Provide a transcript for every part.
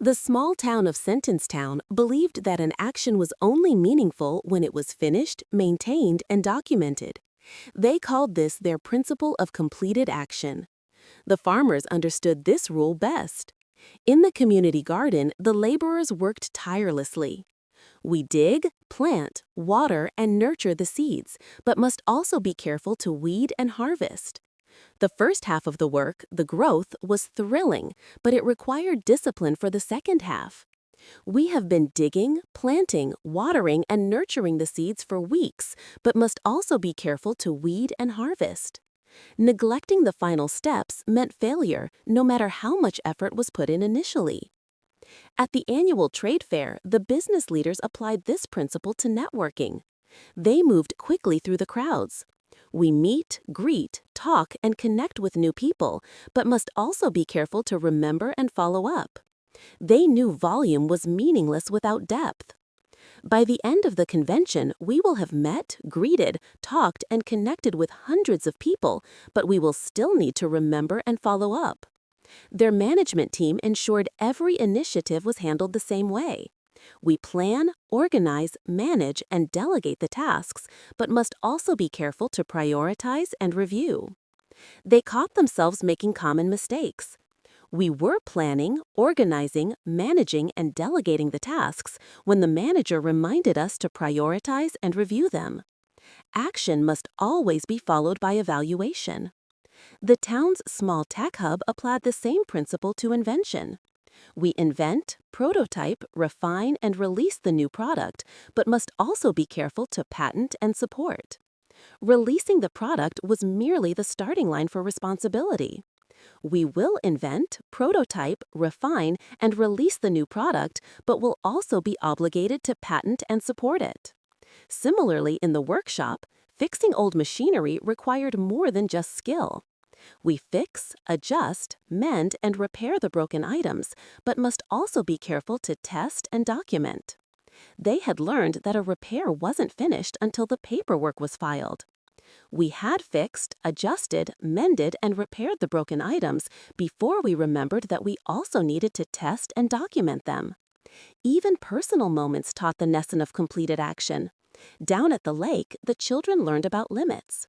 The small town of Sentencetown believed that an action was only meaningful when it was finished, maintained, and documented. They called this their principle of completed action. The farmers understood this rule best. In the community garden, the laborers worked tirelessly. We dig, plant, water, and nurture the seeds, but must also be careful to weed and harvest. The first half of the work, the growth, was thrilling, but it required discipline for the second half. We have been digging, planting, watering, and nurturing the seeds for weeks, but must also be careful to weed and harvest. Neglecting the final steps meant failure, no matter how much effort was put in initially. At the annual trade fair, the business leaders applied this principle to networking. They moved quickly through the crowds. We meet, greet, talk, and connect with new people, but must also be careful to remember and follow up. They knew volume was meaningless without depth. By the end of the convention, we will have met, greeted, talked, and connected with hundreds of people, but we will still need to remember and follow up. Their management team ensured every initiative was handled the same way. We plan, organize, manage, and delegate the tasks, but must also be careful to prioritize and review. They caught themselves making common mistakes. We were planning, organizing, managing, and delegating the tasks when the manager reminded us to prioritize and review them. Action must always be followed by evaluation. The town's small tech hub applied the same principle to invention. We invent, prototype, refine, and release the new product, but must also be careful to patent and support. Releasing the product was merely the starting line for responsibility. We will invent, prototype, refine, and release the new product, but will also be obligated to patent and support it. Similarly, in the workshop, fixing old machinery required more than just skill. We fix, adjust, mend, and repair the broken items, but must also be careful to test and document. They had learned that a repair wasn't finished until the paperwork was filed. We had fixed, adjusted, mended, and repaired the broken items before we remembered that we also needed to test and document them. Even personal moments taught the lesson of completed action. Down at the lake, the children learned about limits.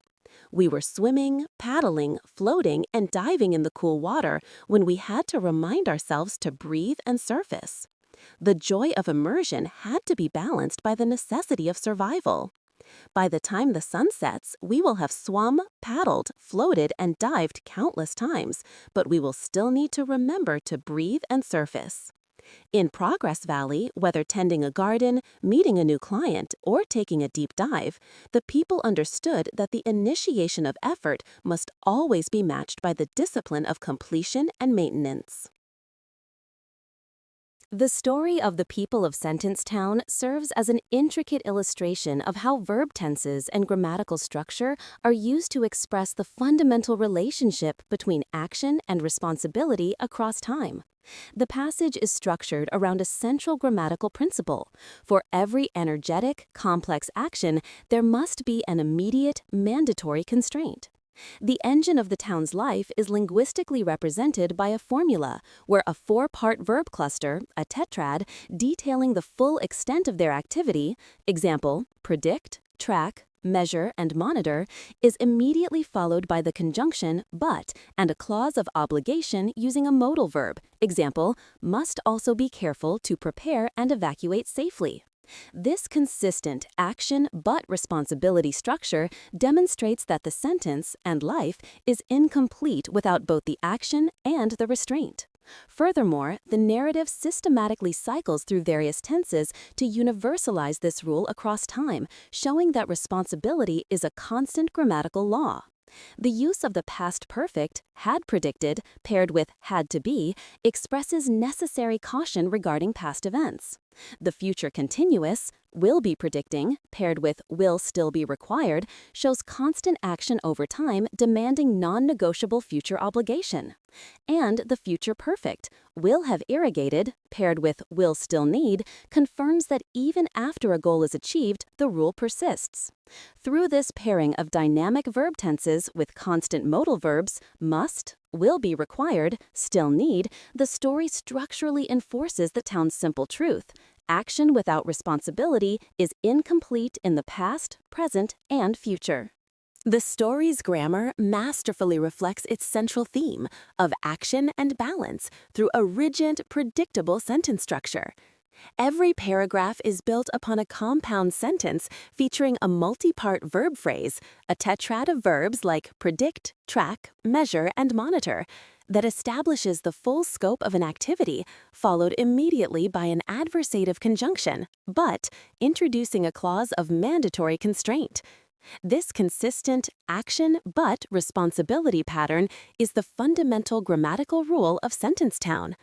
We were swimming, paddling, floating, and diving in the cool water when we had to remind ourselves to breathe and surface. The joy of immersion had to be balanced by the necessity of survival. By the time the sun sets, we will have swum, paddled, floated, and dived countless times, but we will still need to remember to breathe and surface. In Progress Valley, whether tending a garden, meeting a new client, or taking a deep dive, the people understood that the initiation of effort must always be matched by the discipline of completion and maintenance. The story of the people of Sentencetown serves as an intricate illustration of how verb tenses and grammatical structure are used to express the fundamental relationship between action and responsibility across time. The passage is structured around a central grammatical principle. For every energetic, complex action, there must be an immediate, mandatory constraint. The engine of the town's life is linguistically represented by a formula, where a four-part verb cluster, a tetrad, detailing the full extent of their activity, example, predict, track, measure, and monitor, is immediately followed by the conjunction but and a clause of obligation using a modal verb, example, must also be careful to prepare and evacuate safely. This consistent action but responsibility structure demonstrates that the sentence and life is incomplete without both the action and the restraint. Furthermore, the narrative systematically cycles through various tenses to universalize this rule across time, showing that responsibility is a constant grammatical law. The use of the past perfect, had predicted, paired with had to be, expresses necessary caution regarding past events. The future continuous, will be predicting, paired with will still be required, shows constant action over time demanding non-negotiable future obligation. And the future perfect, will have irrigated, paired with will still need, confirms that even after a goal is achieved, the rule persists. Through this pairing of dynamic verb tenses with constant modal verbs, must, will be required, still need, the story structurally enforces the town's simple truth. Action without responsibility is incomplete in the past, present, and future. The story's grammar masterfully reflects its central theme of action and balance through a rigid, predictable sentence structure. Every paragraph is built upon a compound sentence featuring a multi-part verb phrase, a tetrad of verbs like predict, track, measure, and monitor, that establishes the full scope of an activity, followed immediately by an adversative conjunction, but introducing a clause of mandatory constraint. This consistent action but responsibility pattern is the fundamental grammatical rule of Sentence-town.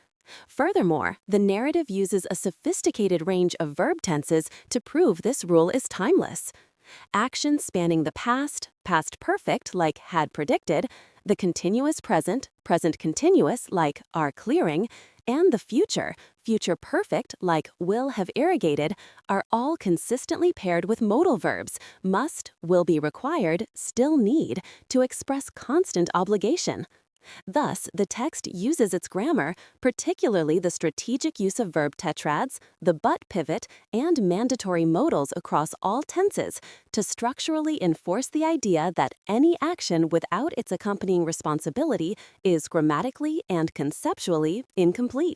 Furthermore, the narrative uses a sophisticated range of verb tenses to prove this rule is timeless. Actions spanning the past, past perfect like had predicted, the continuous present, present continuous like are clearing, and the future, future perfect like will have irrigated, are all consistently paired with modal verbs must, will be required, still need to express constant obligation. Thus, the text uses its grammar, particularly the strategic use of verb tetrads, the but pivot, and mandatory modals across all tenses, to structurally enforce the idea that any action without its accompanying responsibility is grammatically and conceptually incomplete.